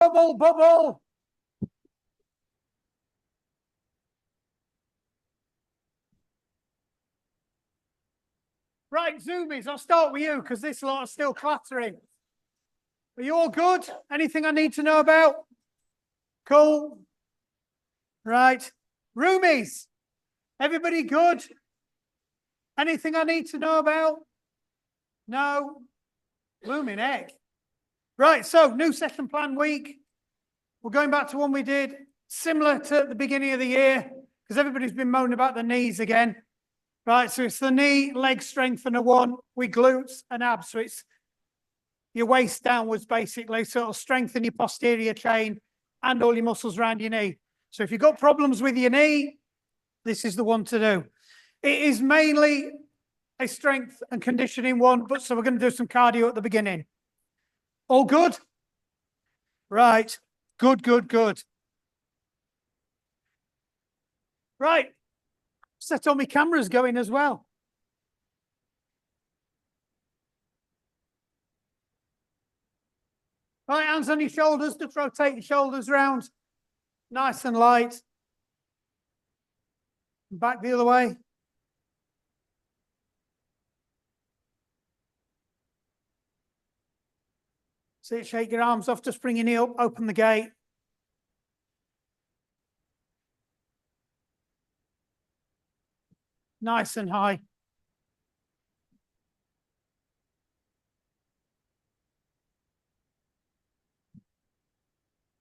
bubble, bubble. Right, zoomies, I'll start with you because this lot are still clattering. Are you all good? Anything I need to know about? Cool. Right. Roomies, everybody good? Anything I need to know about? No? Blooming heck. Right, so new session plan week. We're going back to one we did similar to the beginning of the year because everybody's been moaning about the knees again. Right, so it's the knee, leg strengthener one with glutes and abs. So it's your waist downwards, basically. So it'll strengthen your posterior chain and all your muscles around your knee. So if you've got problems with your knee, this is the one to do. It is mainly a strength and conditioning one, but so we're going to do some cardio at the beginning. All good? Right. Good, good, good. Right. Set all my cameras going as well. Right, hands on your shoulders, just rotate your shoulders round. Nice and light. Back the other way. See it, shake your arms off, just bring your knee up, open the gate. Nice and high.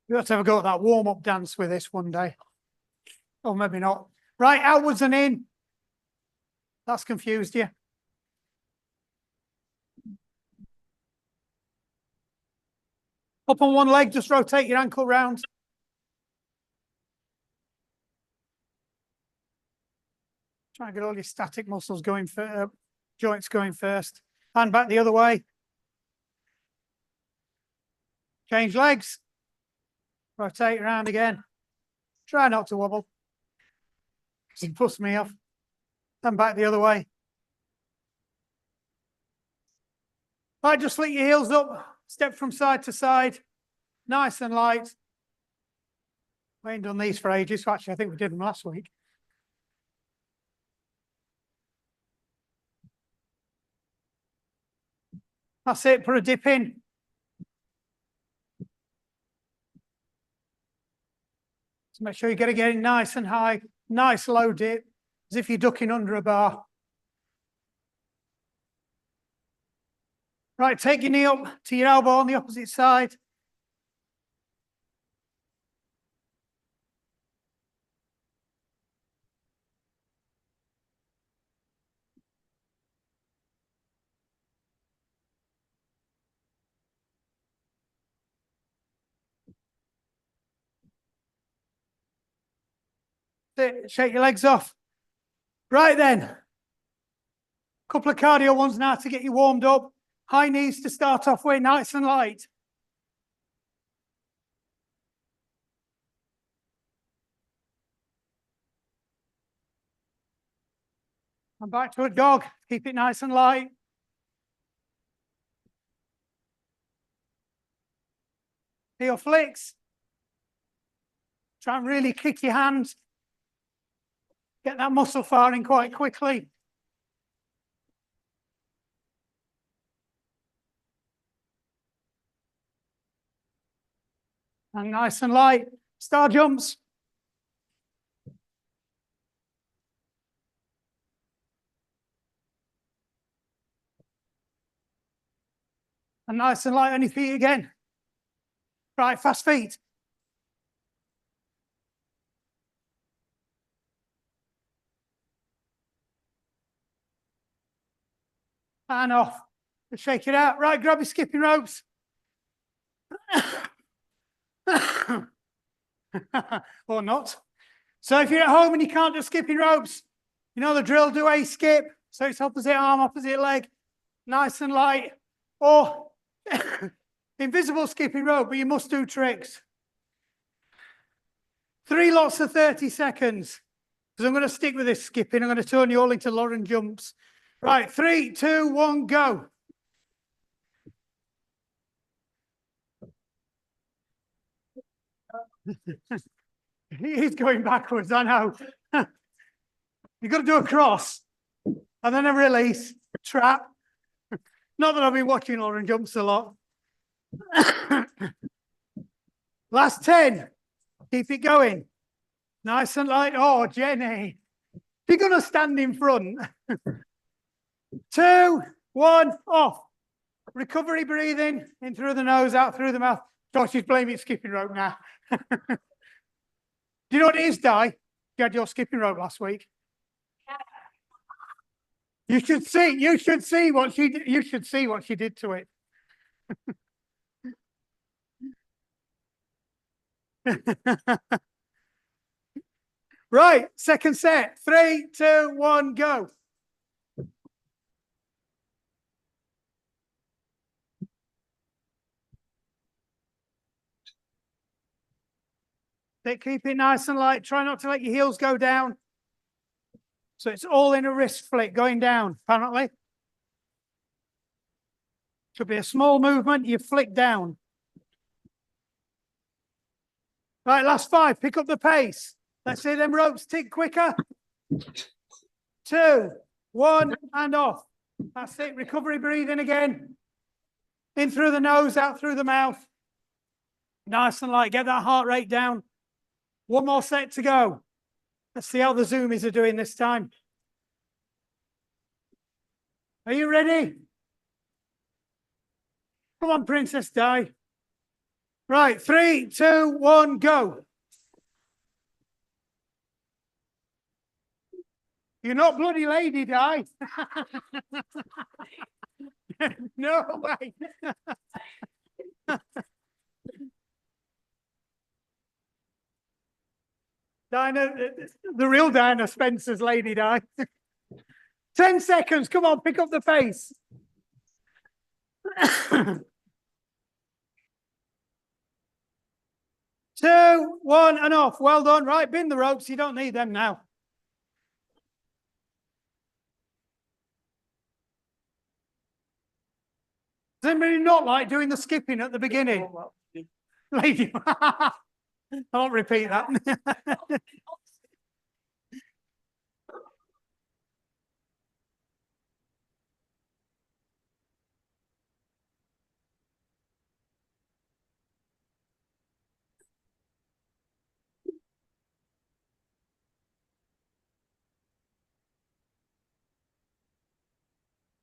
You have to have a go at that warm-up dance with this one day. Or maybe not. Right, outwards and in. That's confused you. Up on one leg, just rotate your ankle round. Try and get all your static muscles going, joints going first. Hand back the other way. Change legs. Rotate around again. Try not to wobble. Because it puts me off. Hand back the other way. Right, just flick your heels up. Step from side to side. Nice and light. We ain't done these for ages. Actually, I think we did them last week. That's it. Put a dip in. So make sure you get it getting nice and high. Nice low dip. As if you're ducking under a bar. Right, take your knee up to your elbow on the opposite side. Shake your legs off. Right then. Couple of cardio ones now to get you warmed up. High knees to start off with, nice and light. And back to a dog. Keep it nice and light. Heel flicks. Try and really kick your hands. Get that muscle firing quite quickly. And nice and light. Star jumps. And nice and light on your feet again. Right, fast feet. And off. Just shake it out. Right, grab your skipping ropes. Or not. So if you're at home and you can't do skipping ropes, you know the drill, do a skip. So it's opposite arm, opposite leg, nice and light. Or invisible skipping rope, but you must do tricks. 3 lots of 30 seconds. Because I'm going to stick with this skipping. I'm going to turn you all into Lauren jumps. Right, 3, 2, 1, go. He's going backwards, I know. You've got to do a cross and then a release, trap. Not that I've been watching Lauren jumps a lot. Last 10. Keep it going. Nice and light. Oh, Jenny. You're going to stand in front. 2, 1, off. Recovery breathing. In through the nose, out through the mouth. Oh, she's blaming skipping rope now. Do you know what it is, Di? You had your skipping rope last week. You should see what she did to it. Right, second set. 3, 2, 1, go. Keep it nice and light. Try not to let your heels go down. So it's all in a wrist flick going down, apparently. Should be a small movement, you flick down. Right, last 5, pick up the pace. Let's see them ropes tick quicker. 2, 1, and off. That's it, recovery breathing again. In through the nose, out through the mouth. Nice and light, get that heart rate down. One more set to go. Let's see how the Zoomies are doing this time. Are you ready? Come on, Princess Di. Right, 3, 2, 1, go. You're not bloody Lady Di. No way. Dinah, the real Dinah Spencer's Lady Di. 10 seconds. Come on, pick up the pace. 2, 1, and off. Well done. Right, bin the ropes. You don't need them now. Does anybody not like doing the skipping at the beginning? Lady, I won't repeat that.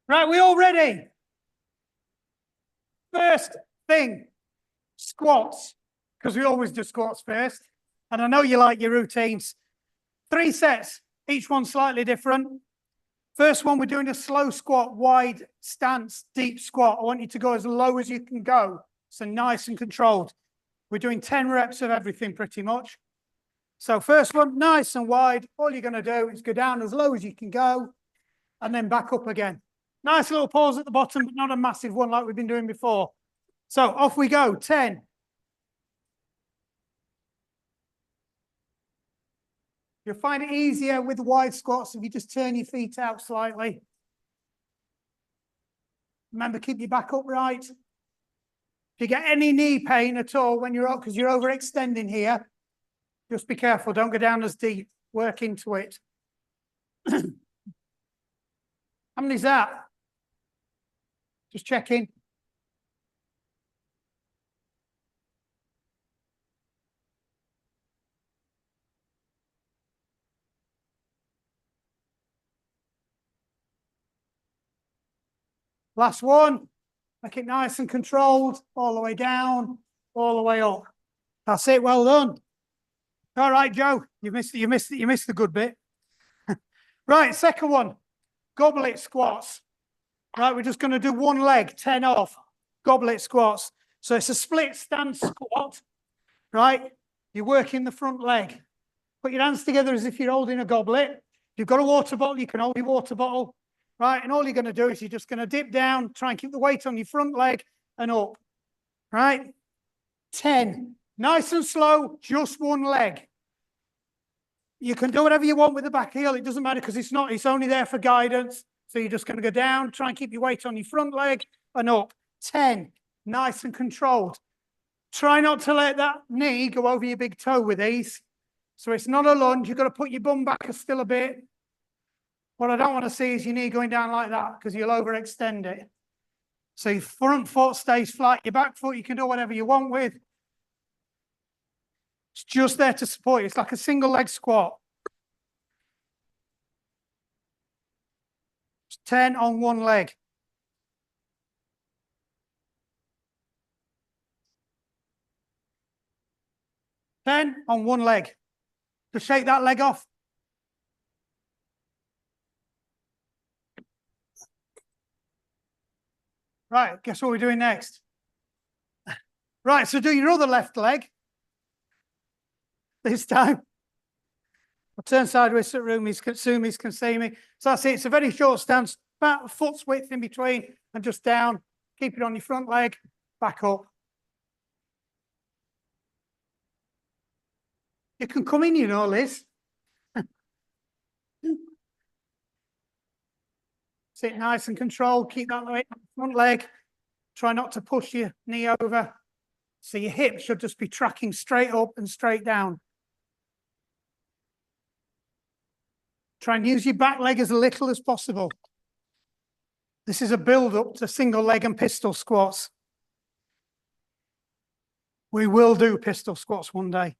Right, we all ready? First thing, squats, because we always do squats first. And I know you like your routines. 3 sets, each one slightly different. First one, we're doing a slow squat, wide stance, deep squat. I want you to go as low as you can go. So nice and controlled. We're doing 10 reps of everything pretty much. So first one, nice and wide. All you're going to do is go down as low as you can go and then back up again. Nice little pause at the bottom, but not a massive one like we've been doing before. So off we go, 10. You'll find it easier with wide squats if you just turn your feet out slightly. Remember, keep your back upright. If you get any knee pain at all when you're up, because you're overextending here, just be careful. Don't go down as deep. Work into it. How many is that? Just checking. Last one. Make it nice and controlled. All the way down, all the way up. That's it. Well done. All right, Joe. You missed the good bit. Right, second one. Goblet squats. Right, we're just going to do one leg, 10 off. Goblet squats. So it's a split stance squat. Right? You're working the front leg. Put your hands together as if you're holding a goblet. If you've got a water bottle, you can hold your water bottle. Right? And all you're going to do is you're just going to dip down, try and keep the weight on your front leg and up. Right? 10. Nice and slow, just one leg. You can do whatever you want with the back heel. It doesn't matter because it's only there for guidance. So you're just going to go down, try and keep your weight on your front leg and up. 10. Nice and controlled. Try not to let that knee go over your big toe with these. So it's not a lunge. You've got to put your bum back still a bit. What I don't want to see is your knee going down like that because you'll overextend it. So your front foot stays flat. Your back foot, you can do whatever you want with. It's just there to support you. It's like a single leg squat. It's 10 on one leg. Ten on one leg. Just shake that leg off. Right, guess what we're doing next? Right, so do your other left leg. This time. I'll turn sideways so Sumis can see me. So that's it. It's a very short stance, about a foot's width in between, and just down. Keep it on your front leg, back up. You can come in, you know, Liz. Sit nice and controlled. Keep that weight on the front leg. Try not to push your knee over. So your hip should just be tracking straight up and straight down. Try and use your back leg as little as possible. This is a build-up to single leg and pistol squats. We will do pistol squats one day.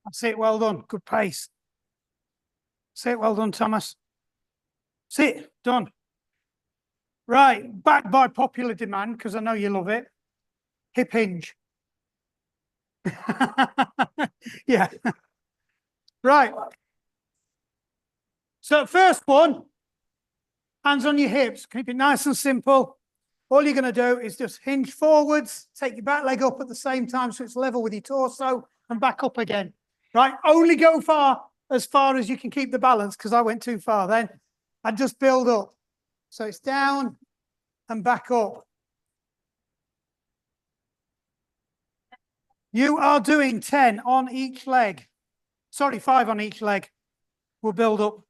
That's it, well done, good pace. That's it, well done, Thomas. That's it, done. Right, back by popular demand, because I know you love it. Hip hinge. Yeah. Right. So first one, hands on your hips. Keep it nice and simple. All you're going to do is just hinge forwards, take your back leg up at the same time so it's level with your torso, and back up again. Right? Only go as far as you can keep the balance, because I went too far then. And just build up. So it's down and back up. You are doing 10 on each leg. Sorry, 5 on each leg. We'll build up.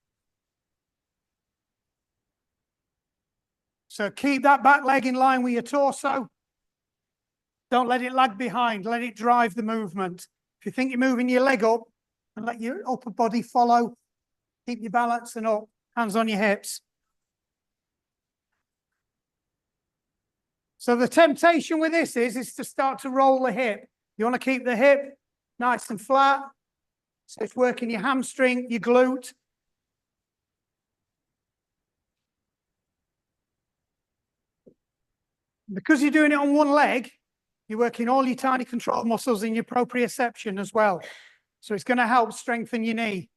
So keep that back leg in line with your torso. Don't let it lag behind. Let it drive the movement. If you think you're moving your leg up, and let your upper body follow, keep your balance and up. Hands on your hips. So the temptation with this is to start to roll the hip. You want to keep the hip nice and flat. So it's working your hamstring, your glute. Because you're doing it on one leg, you're working all your tiny control muscles in your proprioception as well. So it's going to help strengthen your knee.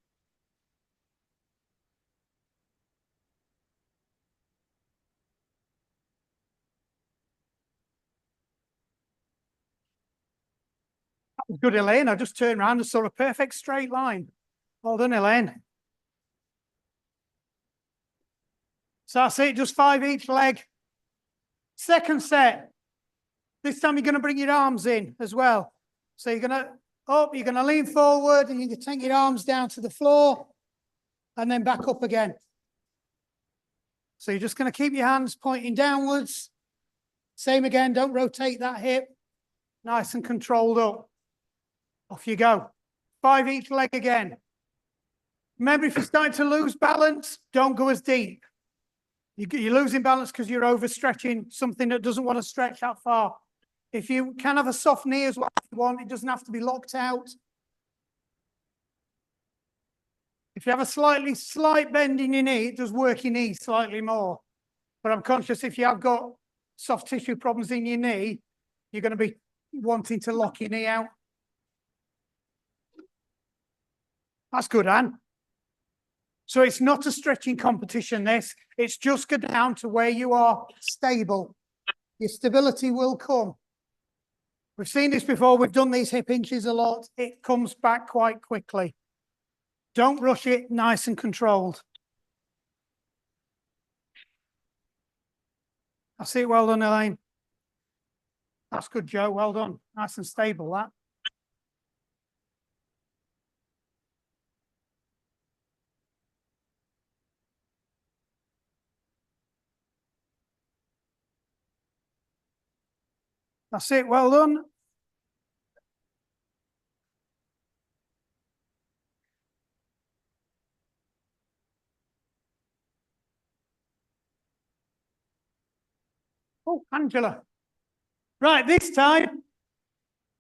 That was good, Elaine. I just turned around and saw a perfect straight line. Well done, Elaine. So that's it, just 5 each leg. Second set. This time you're going to bring your arms in as well. So you're going to lean forward and you can take your arms down to the floor and then back up again. So you're just going to keep your hands pointing downwards. Same again, don't rotate that hip. Nice and controlled up. Off you go. 5 each leg again. Remember, if you're starting to lose balance, don't go as deep. You're losing balance because you're overstretching something that doesn't want to stretch that far. If you can have a soft knee as well if you want, it doesn't have to be locked out. If you have a slight bend in your knee, it does work your knee slightly more. But I'm conscious if you have got soft tissue problems in your knee, you're going to be wanting to lock your knee out. That's good, Anne. So it's not a stretching competition, this. It's just go down to where you are stable. Your stability will come. We've seen this before. We've done these hip hinges a lot. It comes back quite quickly. Don't rush it, nice and controlled. That's it, well done, Elaine. That's good, Joe, well done. Nice and stable, that. That's it. Well done. Oh, Angela. Right, this time,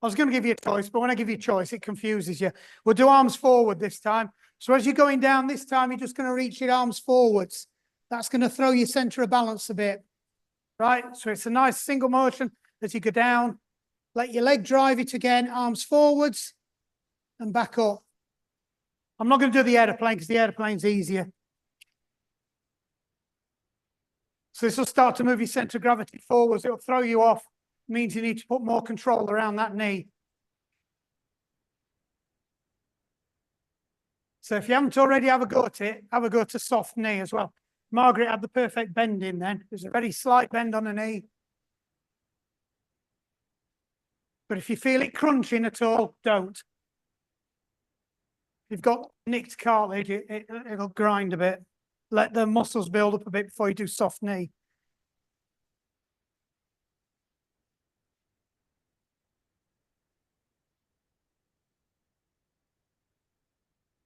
I was going to give you a choice, but when I give you a choice, it confuses you. We'll do arms forward this time. So as you're going down this time, you're just going to reach your arms forwards. That's going to throw your center of balance a bit. Right, so it's a nice single motion as you go down. Let your leg drive it again, arms forwards and back up. I'm not going to do the aeroplane because the aeroplane's easier. So this will start to move your center of gravity forwards. It'll throw you off. It means you need to put more control around that knee. So if you haven't already, have a go at it. Have a go to soft knee as well. Margaret had the perfect bend in then. There's a very slight bend on the knee. But if you feel it crunching at all, don't. If you've got nicked cartilage, it'll grind a bit. Let the muscles build up a bit before you do soft knee.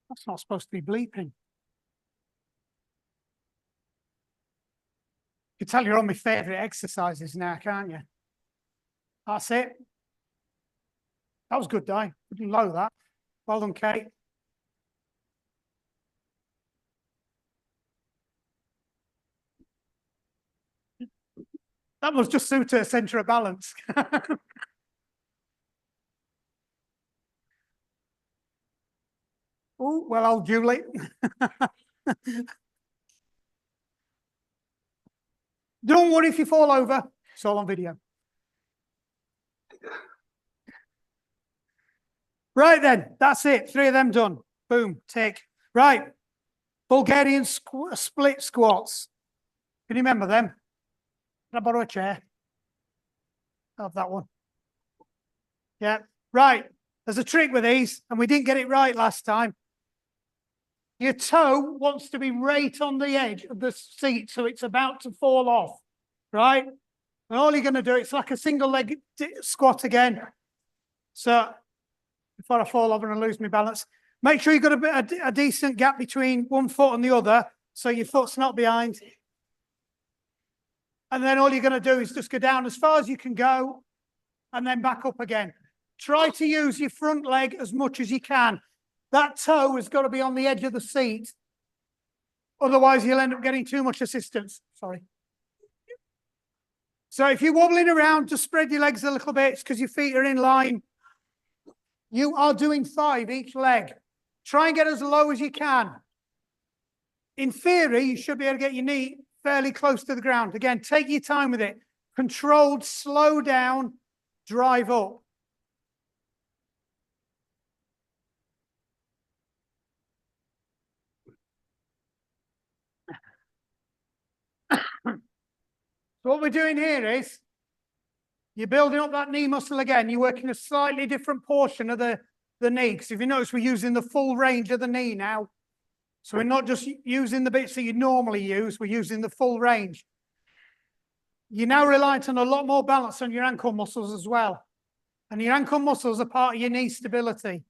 That's not supposed to be bleeping. You can tell you're on my favourite exercises now, can't you? That's it. That was good, Di. We didn't low that. Well done, Kate. That was just suit her centre of balance. Oh, well, old Julie. Don't worry if you fall over. It's all on video. Right then, that's it. 3 of them done. Boom, tick. Right. Bulgarian split squats. Can you remember them? Can I borrow a chair? I'll have that one. Yeah. Right. There's a trick with these, and we didn't get it right last time. Your toe wants to be right on the edge of the seat, so it's about to fall off, right? And all you're going to do, it's like a single leg squat again. So before I fall over and lose my balance, make sure you've got a decent gap between one foot and the other, so your foot's not behind. And then all you're going to do is just go down as far as you can go and then back up again. Try to use your front leg as much as you can. That toe has got to be on the edge of the seat. Otherwise, you'll end up getting too much assistance. Sorry. So if you're wobbling around, just spread your legs a little bit because your feet are in line. You are doing 5 each leg. Try and get as low as you can. In theory, you should be able to get your knee fairly close to the ground. Again, take your time with it. Controlled, slow down, drive up. So what we're doing here is you're building up that knee muscle again. You're working a slightly different portion of the knee. Because if you notice, we're using the full range of the knee now. So we're not just using the bits that you normally use, we're using the full range. You're now reliant on a lot more balance on your ankle muscles as well. And your ankle muscles are part of your knee stability.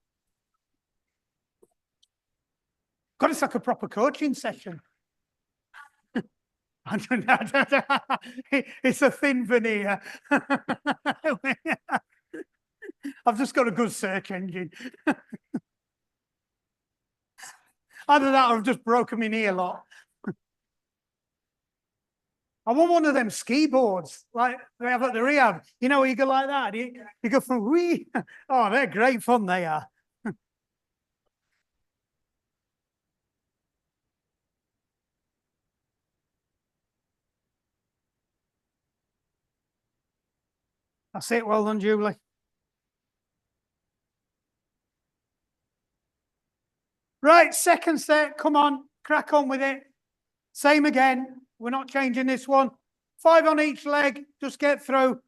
God, it's like a proper coaching session. It's a thin veneer. I've just got a good search engine. Either that or I've just broken my knee a lot. I want one of them ski boards like they have at the rehab. You know, where you go like that. You go from wee. Oh, they're great fun, they are. That's it. Well done, Julie. Right, second set. Come on, crack on with it. Same again. We're not changing this one. 5 on each leg. Just get through.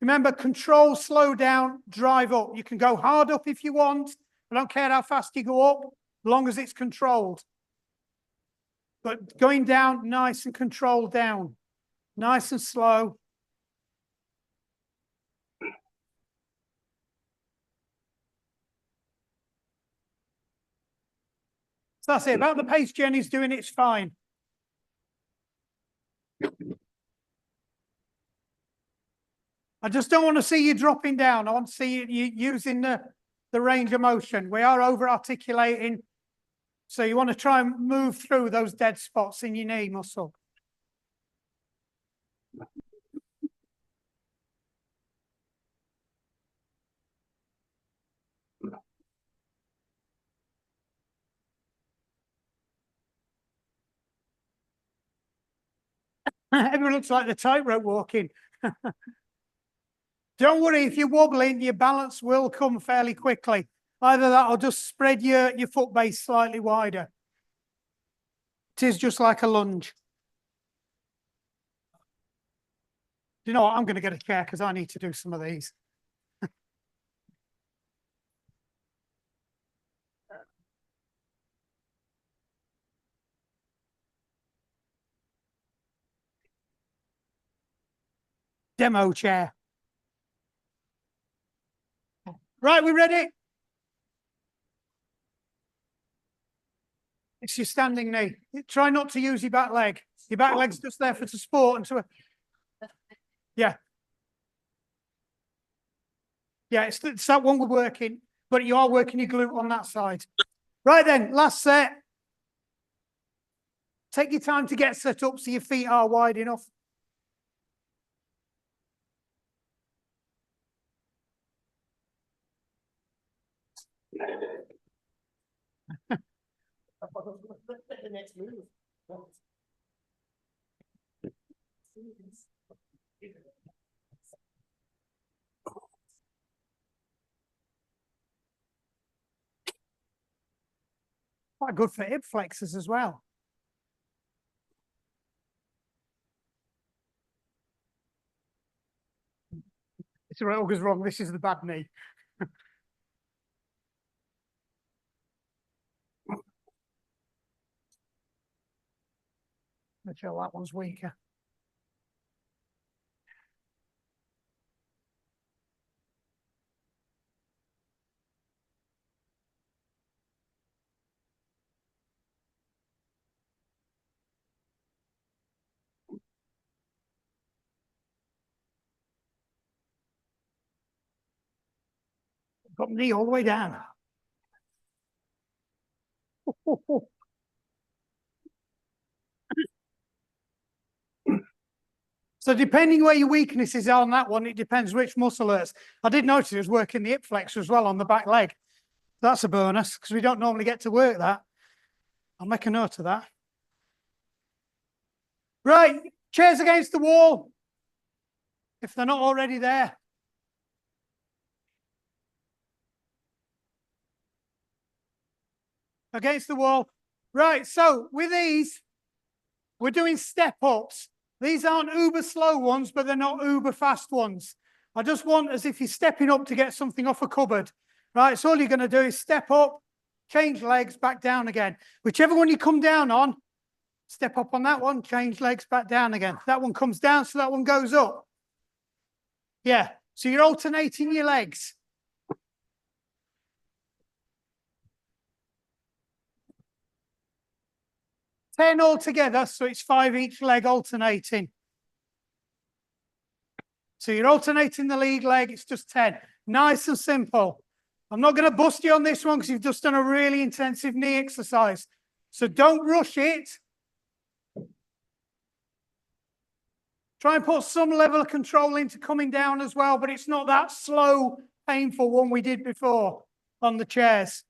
Remember, control, slow down, drive up. You can go hard up if you want. I don't care how fast you go up, as long as it's controlled. But going down, nice and controlled down. Nice and slow. So that's it. About the pace Jenny's doing, it's fine. I just don't want to see you dropping down. I want to see you using the range of motion. We are over-articulating, so you want to try and move through those dead spots in your knee muscle. Everyone looks like the tightrope walking. Don't worry, if you're wobbling, your balance will come fairly quickly. Either that or just spread your foot base slightly wider. It is just like a lunge. You know what? I'm going to get a chair because I need to do some of these. Demo chair. Right, we ready? It's your standing knee. Try not to use your back leg. Your back leg's just there for support and to. Yeah. Yeah, it's that one we're working, but you are working your glute on that side. Right then, last set. Take your time to get set up so your feet are wide enough. Quite good for hip flexors as well. It's where it all goes wrong. This is the bad knee. I feel that one's weaker. Got the knee all the way down. So depending where your weaknesses are on that one, it depends which muscle hurts. I did notice it was working the hip flexor as well on the back leg. That's a bonus because we don't normally get to work that. I'll make a note of that. Right, chairs against the wall, if they're not already there. Against the wall. Right, so with these, we're doing step ups. These aren't uber slow ones, but they're not uber fast ones. I just want as if you're stepping up to get something off a cupboard. Right, so all you're going to do is step up, change legs, back down again. Whichever one you come down on, step up on that one, change legs, back down again. That one comes down, so that one goes up. Yeah, so you're alternating your legs. Ten altogether, so it's 5 each leg alternating. So you're alternating the lead leg, it's just 10. Nice and simple. I'm not going to bust you on this one because you've just done a really intensive knee exercise. So don't rush it. Try and put some level of control into coming down as well, but it's not that slow, painful one we did before on the chairs.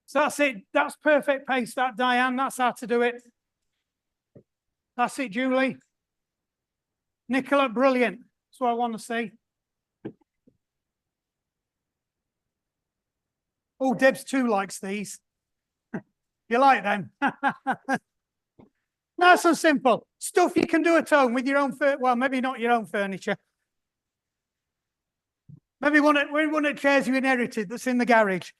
So that's it. That's perfect pace, that, Diane. That's how to do it. That's it, Julie. Nicola, brilliant. That's what I want to see. Oh, Debs too likes these. You like them? Nice so simple. Stuff you can do at home with your own, well, maybe not your own furniture. Maybe one of the chairs you inherited that's in the garage.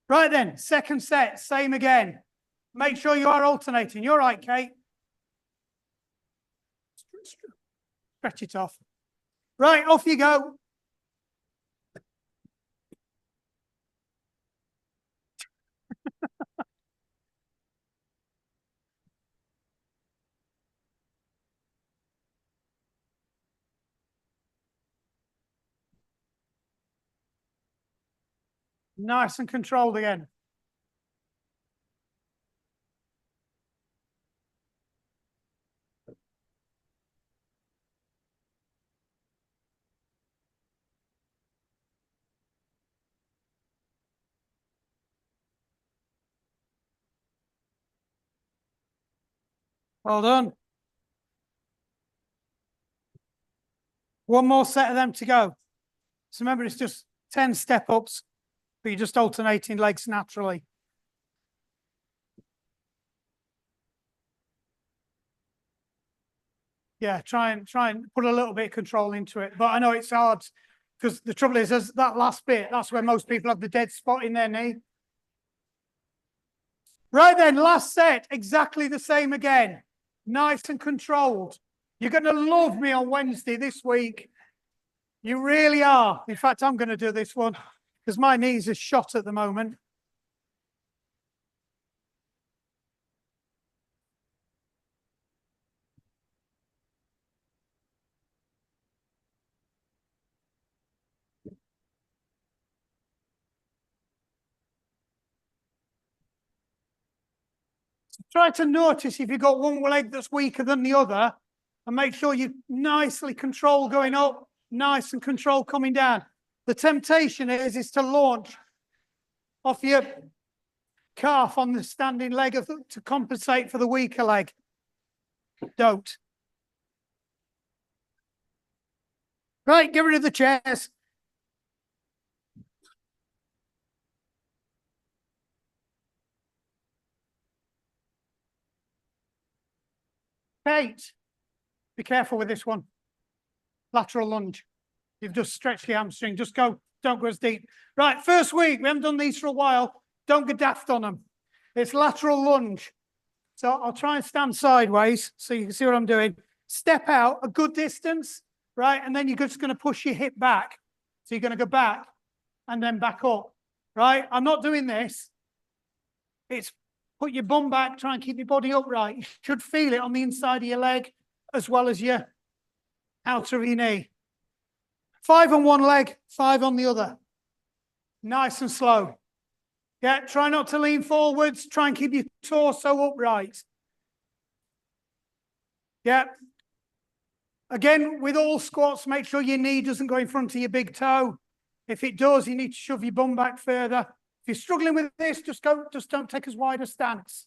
Right then, second set, same again. Make sure you are alternating. You're right, Kate. Stretch it off. Right, off you go. Nice and controlled again. Well done. One more set of them to go. So remember, it's just 10 step-ups, but you're just alternating legs naturally. Yeah, try and put a little bit of control into it. But I know it's hard because the trouble is, as that last bit, that's where most people have the dead spot in their knee. Right then, last set, exactly the same again. Nice and controlled. You're going to love me on Wednesday this week. You really are. In fact, I'm going to do this one because my knees are shot at the moment. Try to notice if you've got one leg that's weaker than the other and make sure you nicely control going up, nice and control coming down. The temptation is to launch off your calf on the standing leg to compensate for the weaker leg. Don't. Right, get rid of the chairs. Kate, be careful with this one. Lateral lunge. You've just stretched the hamstring. Just go, don't go as deep. Right, first week, we haven't done these for a while. Don't get daft on them. It's lateral lunge. So I'll try and stand sideways so you can see what I'm doing. Step out a good distance, right? And then you're just going to push your hip back. So you're going to go back and then back up, right? I'm not doing this. It's put your bum back, try and keep your body upright. You should feel it on the inside of your leg as well as your outer of your knee. 5 on one leg, 5 on the other. Nice and slow. Yeah, try not to lean forwards. Try and keep your torso upright. Yeah. Again, with all squats, make sure your knee doesn't go in front of your big toe. If it does, you need to shove your bum back further. If you're struggling with this, just don't take as wide a stance.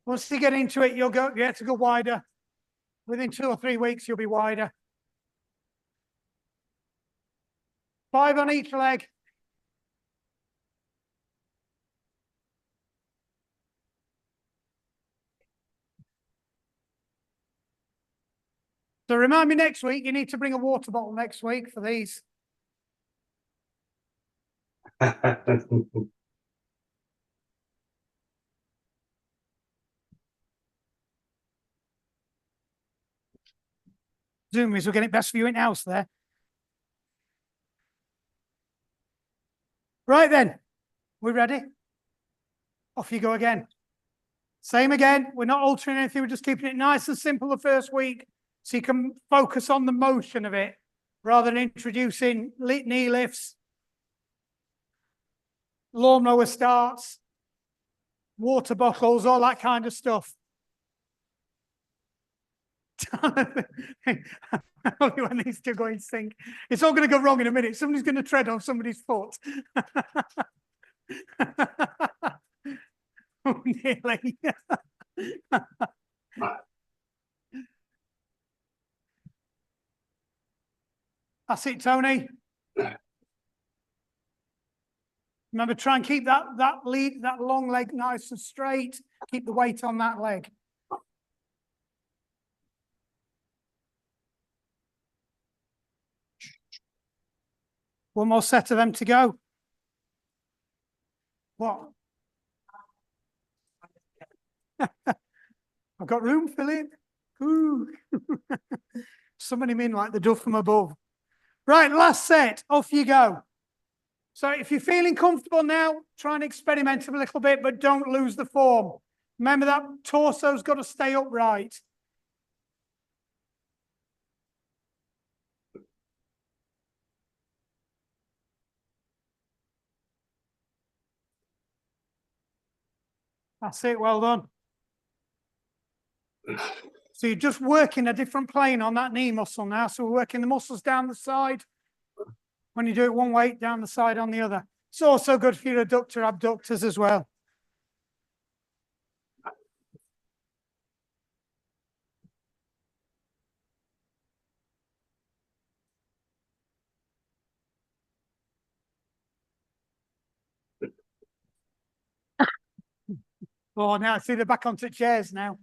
Once you get into it, you have to go wider. Within 2 or 3 weeks, you'll be wider. 5 on each leg. So remind me next week, you need to bring a water bottle next week for these. Zoomies will get it best for you in house there. Right then, we ready? Off you go again. Same again. We're not altering anything. We're just keeping it nice and simple the first week so you can focus on the motion of it rather than introducing knee lifts, lawnmower starts, water bottles, all that kind of stuff. Only when these two go in sync. It's all going to go wrong in a minute. Somebody's going to tread on somebody's foot. Oh, nearly. That's it, Tony. Remember, try and keep that long leg nice and straight. Keep the weight on that leg. One more set of them to go. What? I've got room, Philip. Ooh. Somebody mean like the dove from above. Right, last set. Off you go. So if you're feeling comfortable now, try and experiment a little bit, but don't lose the form. Remember that torso's got to stay upright. That's it, well done. So you're just working a different plane on that knee muscle now. So we're working the muscles down the side. When you do it one way, down the side on the other. It's also good for your adductor abductors as well. Oh, now see they're back onto chairs now.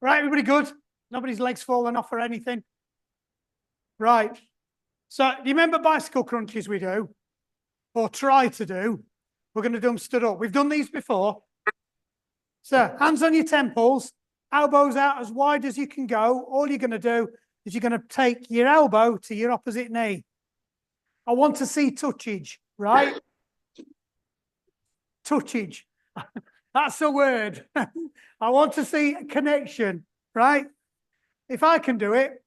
Right, everybody good? Nobody's legs falling off or anything? Right. So do you remember bicycle crunches we do? Or try to do? We're going to do them stood up. We've done these before. So hands on your temples, elbows out as wide as you can go. All you're going to do is you're going to take your elbow to your opposite knee. I want to see touchage, right? Touchage. That's the word. I want to see a connection, right? If I can do it,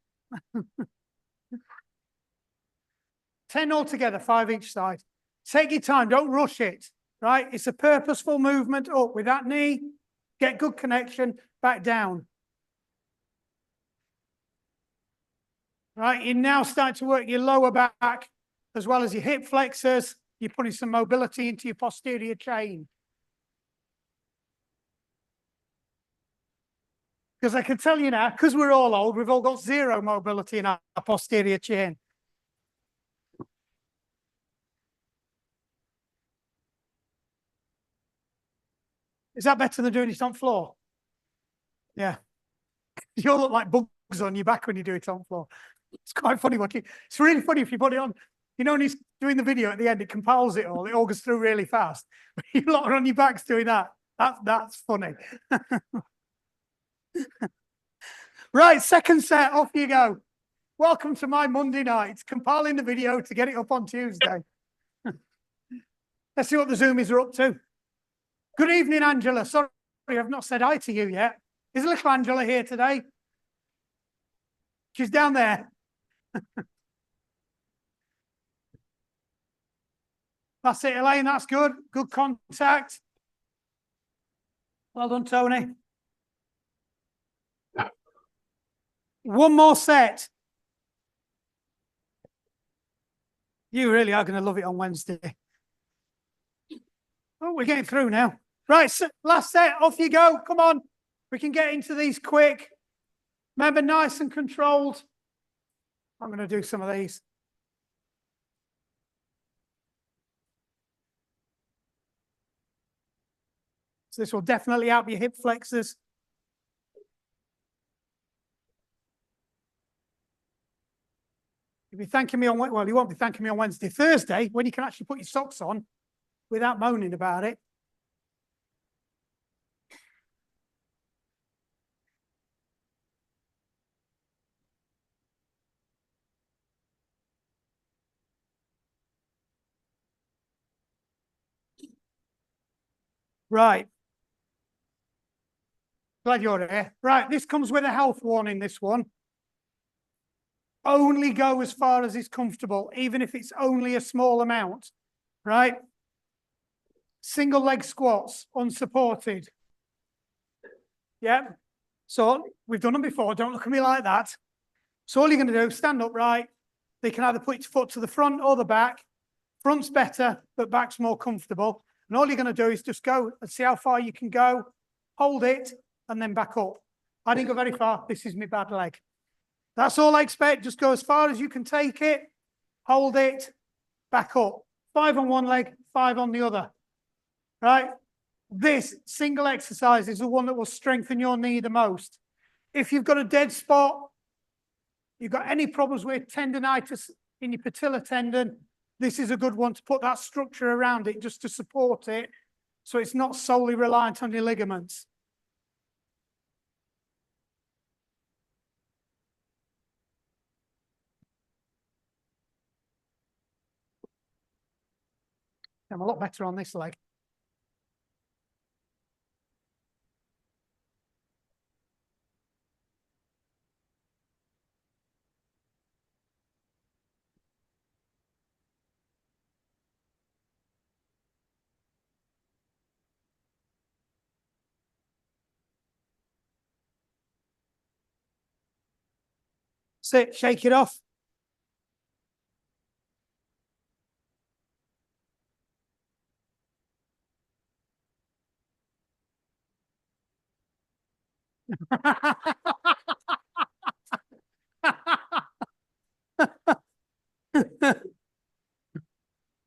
10 altogether, 5 each side. Take your time, don't rush it, right? It's a purposeful movement up with that knee, get good connection, back down. Right, you now start to work your lower back as well as your hip flexors. You're putting some mobility into your posterior chain. Because I can tell you now, because we're all old, we've all got zero mobility in our posterior chain. Is that better than doing it on floor? Yeah. You'll look like bugs on your back when you do it on floor. It's quite funny watching. It's really funny if you put it on. You know, when he's doing the video at the end, it compiles it all. It all goes through really fast. You lot are on your backs doing that. That's funny. Right, second set, off you go. Welcome to my Monday night. Compiling the video to get it up on Tuesday. Let's see what the Zoomies are up to. Good evening, Angela. Sorry, I've not said hi to you yet. Is little Angela here today? She's down there. That's it, Elaine. That's good. Good contact. Well done, Tony. One more set. You really are going to love it on Wednesday. Oh, we're getting through now. Right, so last set. Off you go. Come on. We can get into these quick. Remember, nice and controlled. I'm going to do some of these. So this will definitely help your hip flexors. You'll be thanking me on, well, you won't be thanking me on Wednesday. Thursday, when you can actually put your socks on without moaning about it. Right. Glad you're here. Right, this comes with a health warning, this one. Only go as far as is comfortable, even if it's only a small amount, right? Single leg squats, unsupported. Yeah. So we've done them before. Don't look at me like that. So all you're going to do, stand upright. You can either put your foot to the front or the back. Front's better, but back's more comfortable. And all you're going to do is just go and see how far you can go, hold it, and then back up. I didn't go very far. This is my bad leg. That's all I expect. Just go as far as you can take it, hold it, back up. 5 on one leg, 5 on the other. Right? This single exercise is the one that will strengthen your knee the most. If you've got a dead spot, you've got any problems with tendonitis in your patella tendon, This is a good one to put that structure around it just to support it, so it's not solely reliant on your ligaments. I'm a lot better on this leg. Sit, shake it off.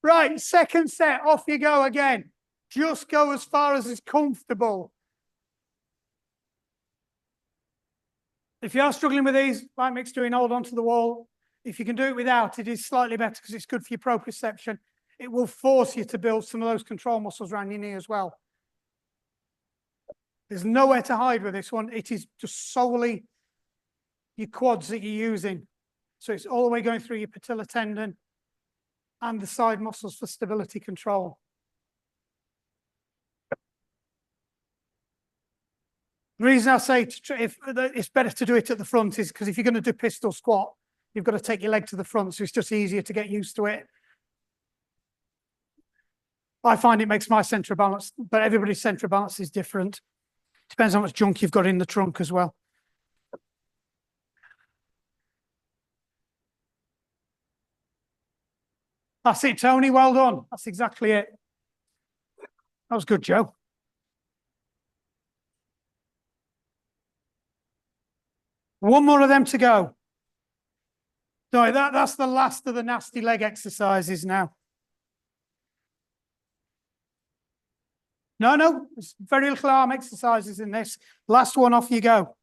Right, second set, off you go again. Just go as far as is comfortable. If you are struggling with these, like Mick's doing, hold on to the wall. If you can do it without, it is slightly better because it's good for your proprioception. It will force you to build some of those control muscles around your knee as well. There's nowhere to hide with this one. It is just solely your quads that you're using. So it's all the way going through your patella tendon and the side muscles for stability control. The reason I say if it's better to do it at the front is because if you're going to do pistol squat, you've got to take your leg to the front, so it's just easier to get used to it. I find it makes my centre of balance, but everybody's centre of balance is different. Depends how much junk you've got in the trunk as well. That's it, Tony. Well done. That's exactly it. That was good, Joe. One more of them to go. No, that's the last of the nasty leg exercises now. No, there's very little arm exercises in this. Last one, off you go.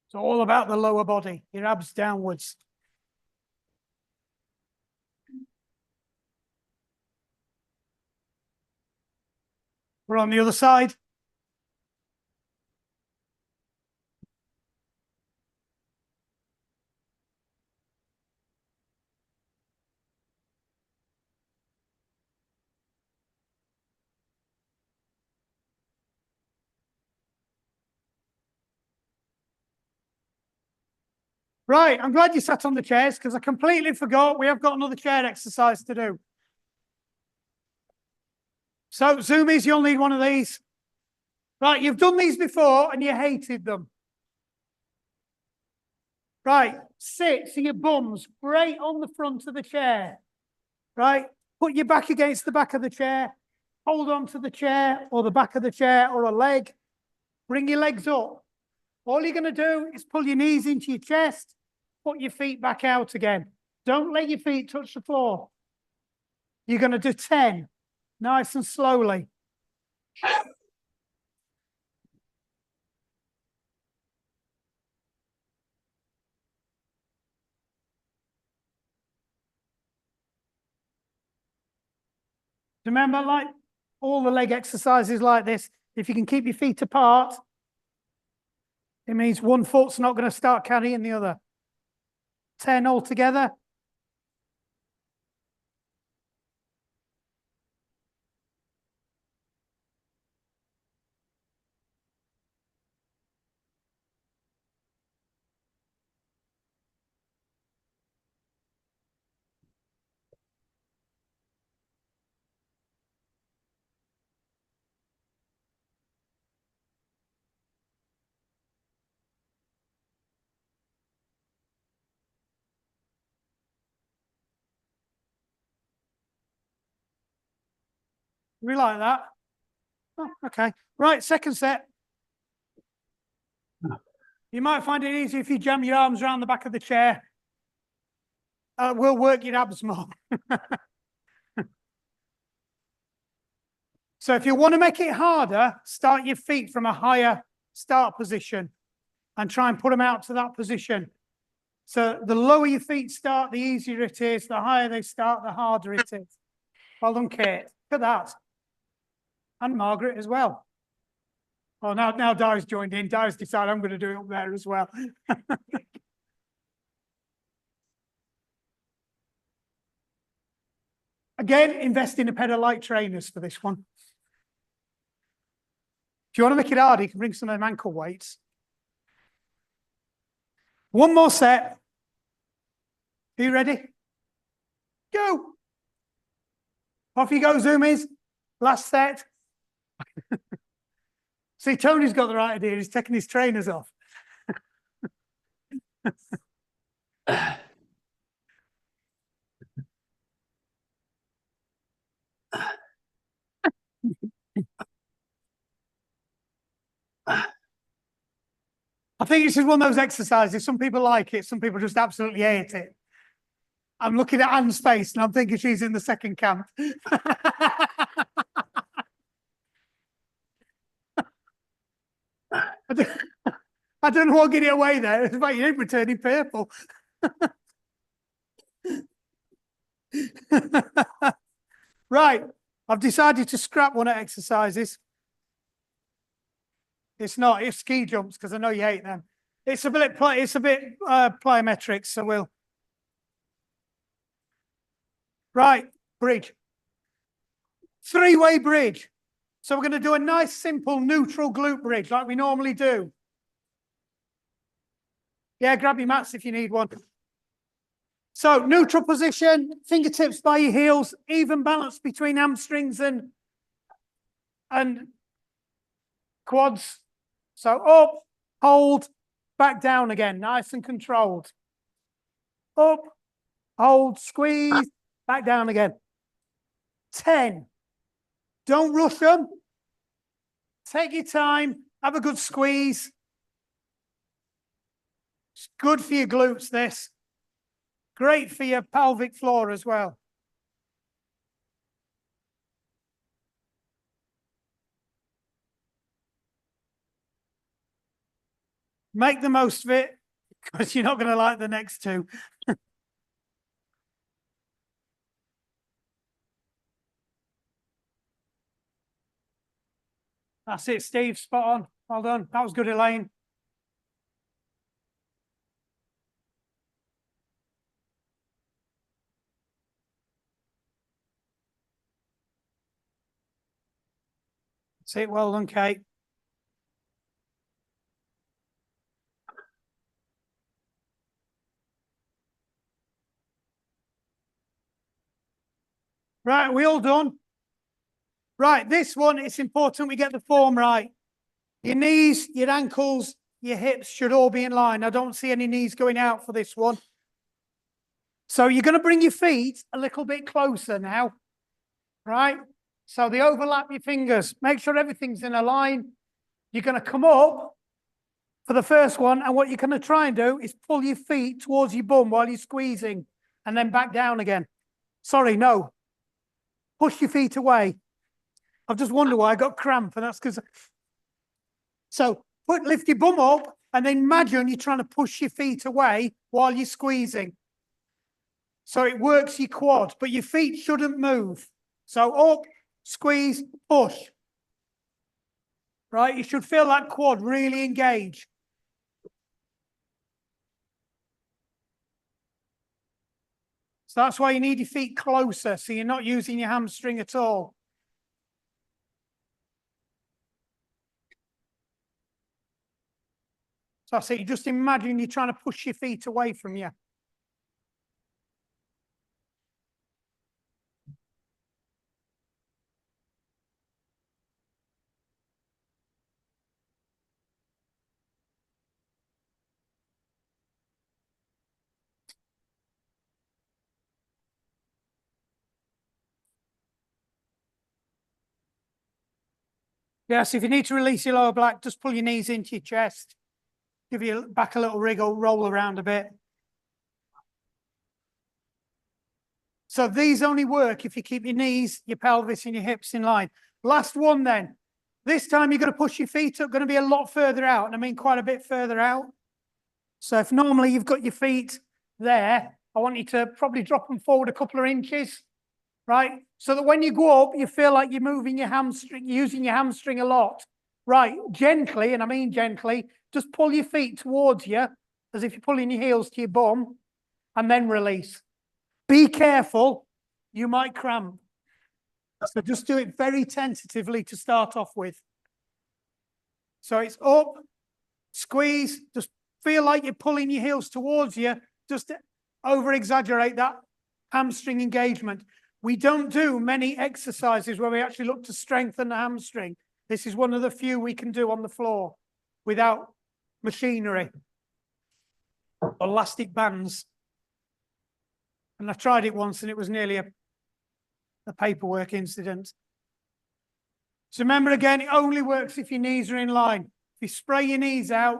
It's all about the lower body, your abs downwards. We're on the other side. Right, I'm glad you sat on the chairs because I completely forgot we have got another chair exercise to do. So, Zoomies, you'll need one of these. Right, you've done these before and you hated them. Right, sit so your bum's right on the front of the chair. Right, put your back against the back of the chair. Hold on to the chair or the back of the chair or a leg. Bring your legs up. All you're going to do is pull your knees into your chest, put your feet back out again. Don't let your feet touch the floor. You're going to do 10, nice and slowly. Remember, like all the leg exercises like this, if you can keep your feet apart, it means one foot's not going to start carrying the other. 10 altogether. We like that. Oh, okay. Right, second set. You might find it easy if you jam your arms around the back of the chair. We'll work your abs more. So if you want to make it harder, start your feet from a higher start position and try and put them out to that position. So the lower your feet start, the easier it is. The higher they start, the harder it is. Well done, Kate. Look at that. And Margaret as well. Oh, now Di's joined in. Di's decided I'm going to do it up there as well. Again, invest in a pair of light trainers for this one. If you want to make it hard, you can bring some of them ankle weights. One more set. Are you ready? Go. Off you go, Zoomies. Last set. See, Tony's got the right idea. He's taking his trainers off. I think this is one of those exercises. Some people like it. Some people just absolutely hate it. I'm looking at Anne's face and I'm thinking she's in the second camp. I don't know what get it away there. It's like you ain't returning purple. Right. I've decided to scrap one of the exercises. It's not. It's ski jumps because I know you hate them. It's a bit plyometrics. So we'll. Right. Bridge. Three-way bridge. So we're going to do a nice, simple, neutral glute bridge like we normally do. Yeah, grab your mats if you need one. So neutral position, fingertips by your heels, even balance between hamstrings and quads. So up, hold, back down again, nice and controlled. Up, hold, squeeze, back down again. 10. Don't rush them. Take your time, have a good squeeze. It's good for your glutes, this. Great for your pelvic floor as well. Make the most of it because you're not going to like the next two. That's it, Steve. Spot on. Well done. That was good, Elaine. That's it. Well done, Kate. Right, we all done? Right, this one, it's important we get the form right. Your knees, your ankles, your hips should all be in line. I don't see any knees going out for this one. So you're going to bring your feet a little bit closer now, right? So they overlap your fingers. Make sure everything's in a line. You're going to come up for the first one, and what you're going to try and do is pull your feet towards your bum while you're squeezing, and then back down again. Sorry, no. Push your feet away. I've just wondered why I got cramp, and that's because... So lift your bum up, and then imagine you're trying to push your feet away while you're squeezing. So it works your quad, but your feet shouldn't move. So up, squeeze, push. Right? You should feel that quad really engage. So that's why you need your feet closer, so you're not using your hamstring at all. So that's it. You just imagine you're trying to push your feet away from you. Yes, if you need to release your lower back, just pull your knees into your chest. Give your back a little wriggle, roll around a bit. So these only work if you keep your knees, your pelvis, and your hips in line. Last one then. This time you're going to push your feet up, going to be a lot further out, and I mean quite a bit further out. So if normally you've got your feet there, I want you to probably drop them forward a couple of inches, right? So that when you go up, you feel like you're moving your hamstring, using your hamstring a lot. Right, gently, and I mean gently, just pull your feet towards you, as if you're pulling your heels to your bum, and then release. Be careful, you might cramp. So just do it very tentatively to start off with. So it's up, squeeze, just feel like you're pulling your heels towards you, just over-exaggerate that hamstring engagement. We don't do many exercises where we actually look to strengthen the hamstring. This is one of the few we can do on the floor without machinery or elastic bands. And I tried it once and it was nearly a paperwork incident. So remember again, it only works if your knees are in line. If you spray your knees out,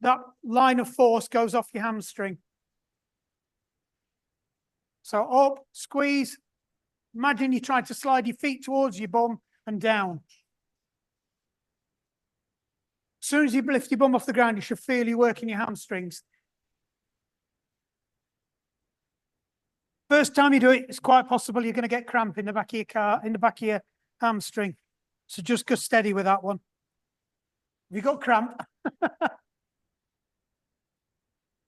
that line of force goes off your hamstring. So up, squeeze. Imagine you try to slide your feet towards your bum and down. As soon as you lift your bum off the ground, you should feel you working your hamstrings. First time you do it, it's quite possible you're going to get cramp in the back of your hamstring. So just go steady with that one. Have you got cramp?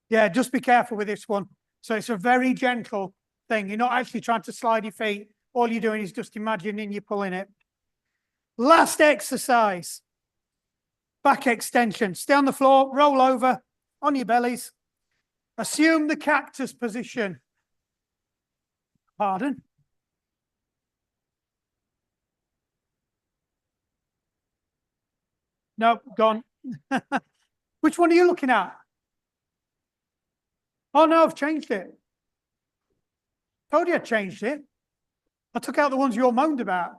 Yeah, just be careful with this one. So it's a very gentle thing. You're not actually trying to slide your feet. All you're doing is just imagining you're pulling it. Last exercise. Back extension. Stay on the floor, roll over on your bellies. Assume the cactus position. Pardon? No, gone. Which one are you looking at? Oh, no, I've changed it. Told you I changed it. I took out the ones you all moaned about.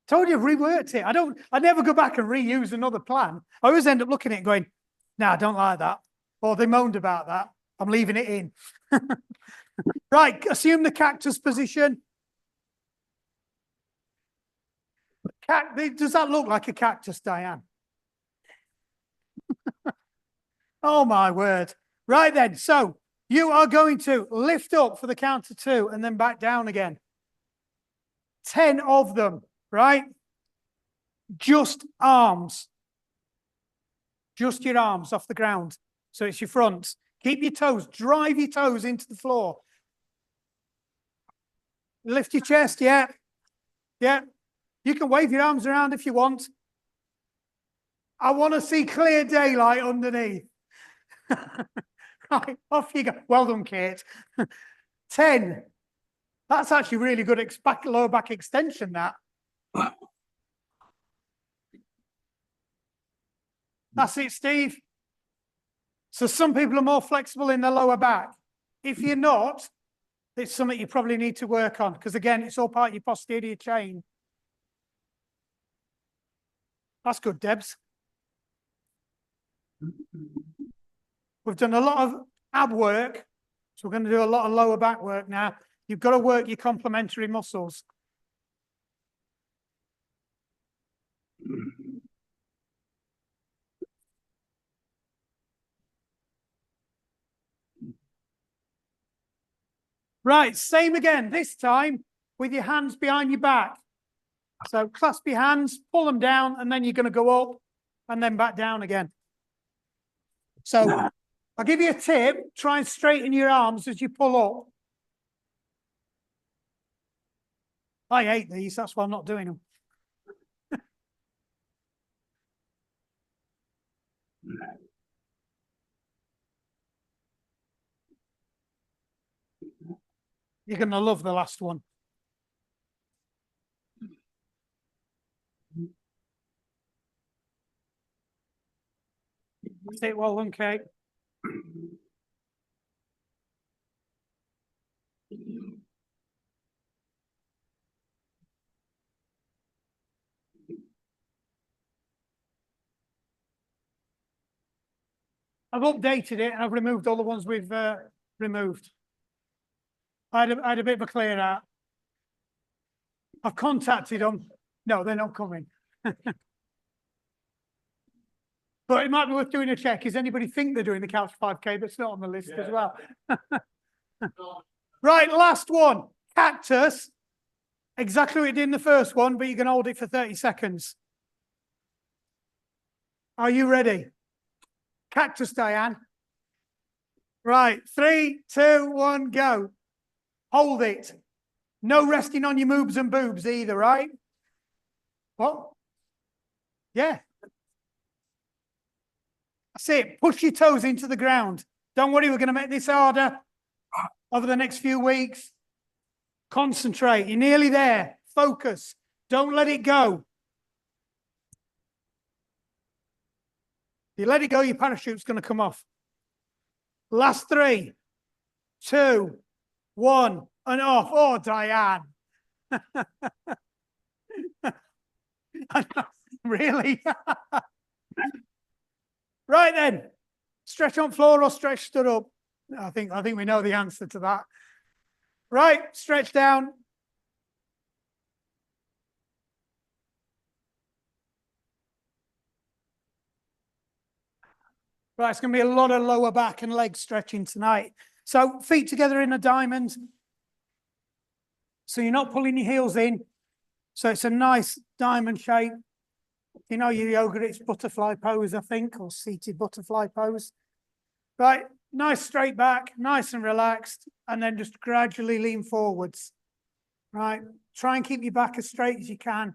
Told you I've reworked it. I never go back and reuse another plan. I always end up looking at it and going, no, I don't like that. Or they moaned about that. I'm leaving it in. Right, assume the cactus position. Does that look like a cactus, Diane? Oh, my word. Right then, so you are going to lift up for the count of 2 and then back down again. 10 of them, right? Just arms. Just your arms off the ground. So it's your front. Keep your toes, drive your toes into the floor. Lift your chest, yeah. Yeah. You can wave your arms around if you want. I want to see clear daylight underneath. Right, off you go. Well done, Kate. 10. That's actually really good lower back extension, that. That's it, Steve. So some people are more flexible in the lower back. If you're not, it's something you probably need to work on because, again, it's all part of your posterior chain. That's good, Debs. We've done a lot of ab work, so we're going to do a lot of lower back work now. You've got to work your complementary muscles. Right, same again, this time with your hands behind your back. So clasp your hands, pull them down, and then you're going to go up and then back down again. So I'll give you a tip. Try and straighten your arms as you pull up. I hate these. That's why I'm not doing them. You're going to love the last one. Sit well done, Kate. I've updated it and I've removed all the ones we've removed. I had a bit of a clear out. I've contacted them. No, they're not coming. But it might be worth doing a check. Does anybody think they're doing the Couch 5K that's not on the list as well? Right, last one. Cactus. Exactly what you did in the first one, but you can hold it for 30 seconds. Are you ready? Cactus, Diane. Right, 3, 2, 1, go. Hold it. No resting on your moobs and boobs either, right? What? Yeah. That's it. Push your toes into the ground. Don't worry, we're going to make this harder over the next few weeks. Concentrate. You're nearly there. Focus. Don't let it go. If you let it go, your parachute's going to come off. Last 3, 2, 1, and off. Oh, Diane. Really? Right then. Stretch on floor or stretch stood up? I think we know the answer to that. Right, stretch down. Right, it's going to be a lot of lower back and leg stretching tonight. So feet together in a diamond. So you're not pulling your heels in. So it's a nice diamond shape. You know your yoga, it's butterfly pose, I think, or seated butterfly pose. Right, nice straight back, nice and relaxed, and then just gradually lean forwards. Right, try and keep your back as straight as you can.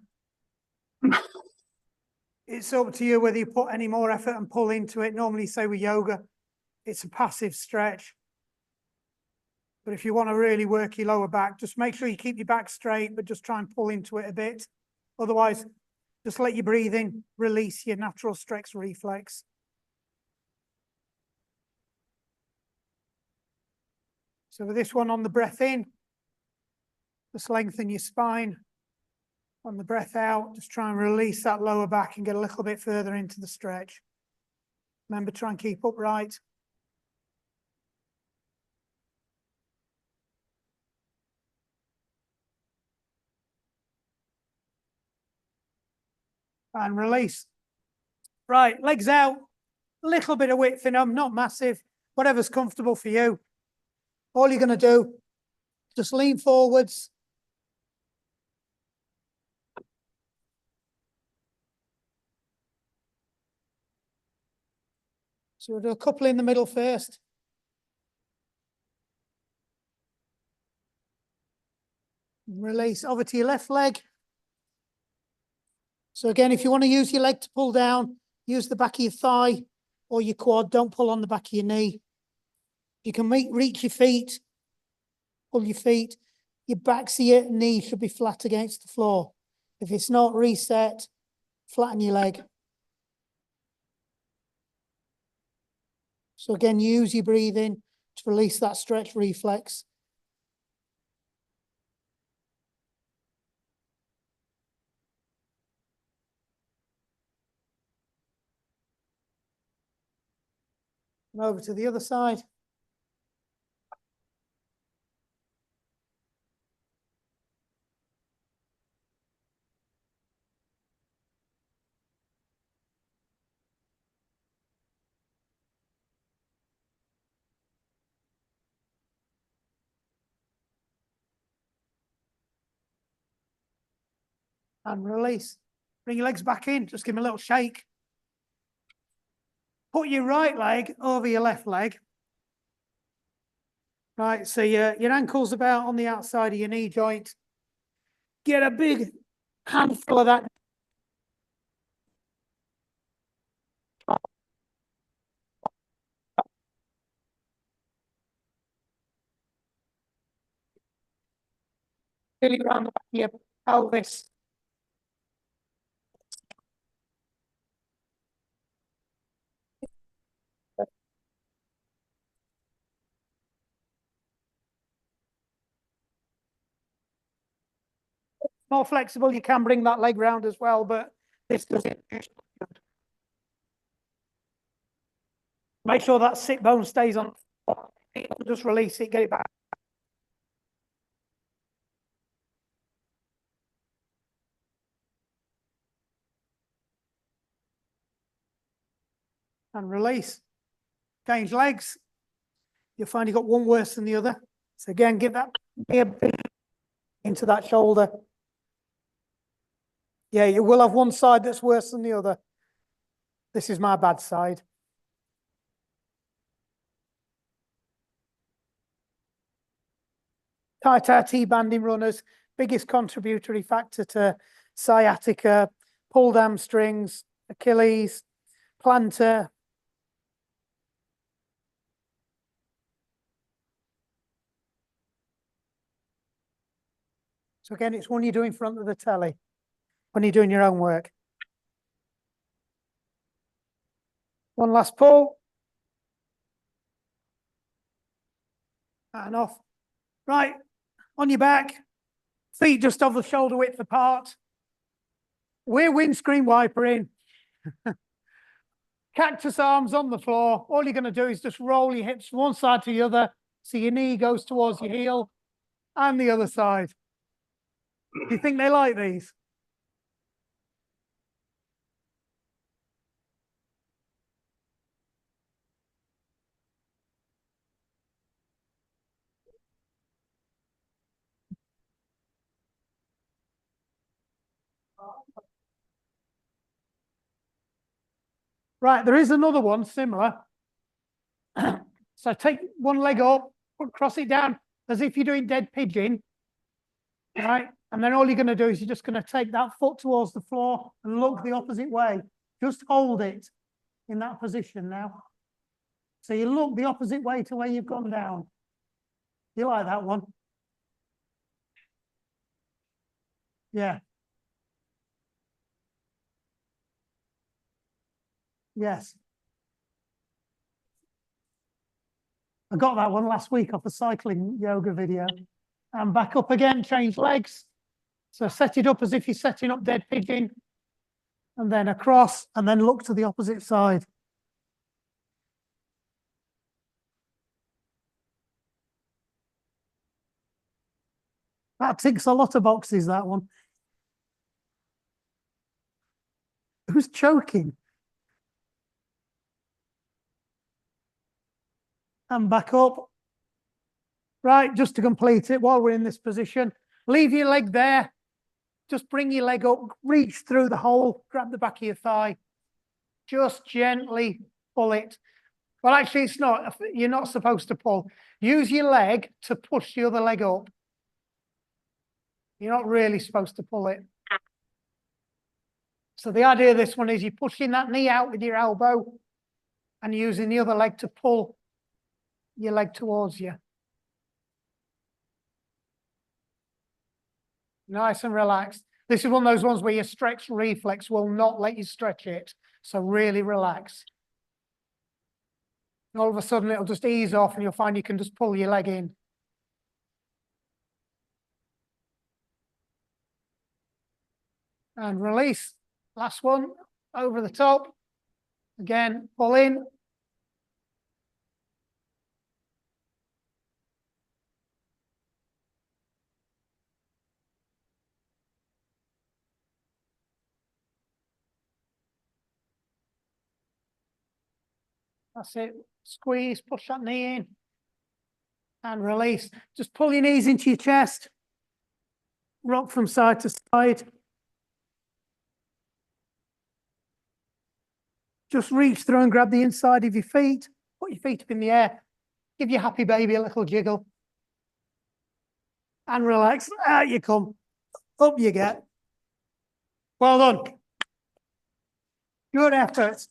It's up to you whether you put any more effort and pull into it. Normally, say with yoga, it's a passive stretch. But if you want to really work your lower back, just make sure you keep your back straight, but just try and pull into it a bit. Otherwise, just let your breathing release your natural stretch reflex. So with this one on the breath in, just lengthen your spine. On the breath out, just try and release that lower back and get a little bit further into the stretch. Remember, try and keep upright. And release. Right, legs out, a little bit of width in them, not massive, whatever's comfortable for you. All you're going to do, just lean forwards. So we'll do a couple in the middle first. Release over to your left leg. So again, if you want to use your leg to pull down, use the back of your thigh or your quad. Don't pull on the back of your knee. You can reach your feet, pull your feet. Your back of your knee should be flat against the floor. If it's not, reset, flatten your leg. So again, use your breathing to release that stretch reflex. And over to the other side. And release. Bring your legs back in. Just give them a little shake. Put your right leg over your left leg. Right, so your ankle's about on the outside of your knee joint. Get a big handful of that. Really around the back of your pelvis. More flexible, you can bring that leg round as well, but this does it. Make sure that sit bone stays on. Just release it, get it back. And release. Change legs. You'll find you've got one worse than the other. So again, give that into that shoulder. Yeah, you will have one side that's worse than the other. This is my bad side. Tight T-banding runners, biggest contributory factor to sciatica, pulled hamstrings, Achilles, plantar. So again, it's one you do in front of the telly when you're doing your own work. One last pull. And off. Right, on your back, feet just over the shoulder width apart. We're windscreen wipering. Cactus arms on the floor. All you're going to do is just roll your hips from one side to the other. So your knee goes towards your heel and the other side. Do you think they like these? Right, there is another one similar. So take one leg up, cross it down as if you're doing dead pigeon. Right, and then all you're going to do is you're just going to take that foot towards the floor and look the opposite way. Just hold it in that position now. So you look the opposite way to where you've gone down. You like that one? Yeah. Yes. I got that one last week off a cycling yoga video. And back up again, change legs. So set it up as if you're setting up dead pigeon. And then across, and then look to the opposite side. That ticks a lot of boxes, that one. Who's choking? And back up. Right, just to complete it, while we're in this position, leave your leg there. Just bring your leg up, reach through the hole, grab the back of your thigh. Just gently pull it. Well, actually, it's not. You're not supposed to pull. Use your leg to push the other leg up. You're not really supposed to pull it. So the idea of this one is you're pushing that knee out with your elbow and using the other leg to pull your leg towards you. Nice and relaxed. This is one of those ones where your stretch reflex will not let you stretch it. So really relax. And all of a sudden, it'll just ease off and you'll find you can just pull your leg in. And release. Last one, over the top. Again, pull in. That's it. Squeeze, push that knee in. And release. Just pull your knees into your chest. Rock from side to side. Just reach through and grab the inside of your feet. Put your feet up in the air. Give your happy baby a little jiggle. And relax. Out you come. Up you get. Well done. Good effort.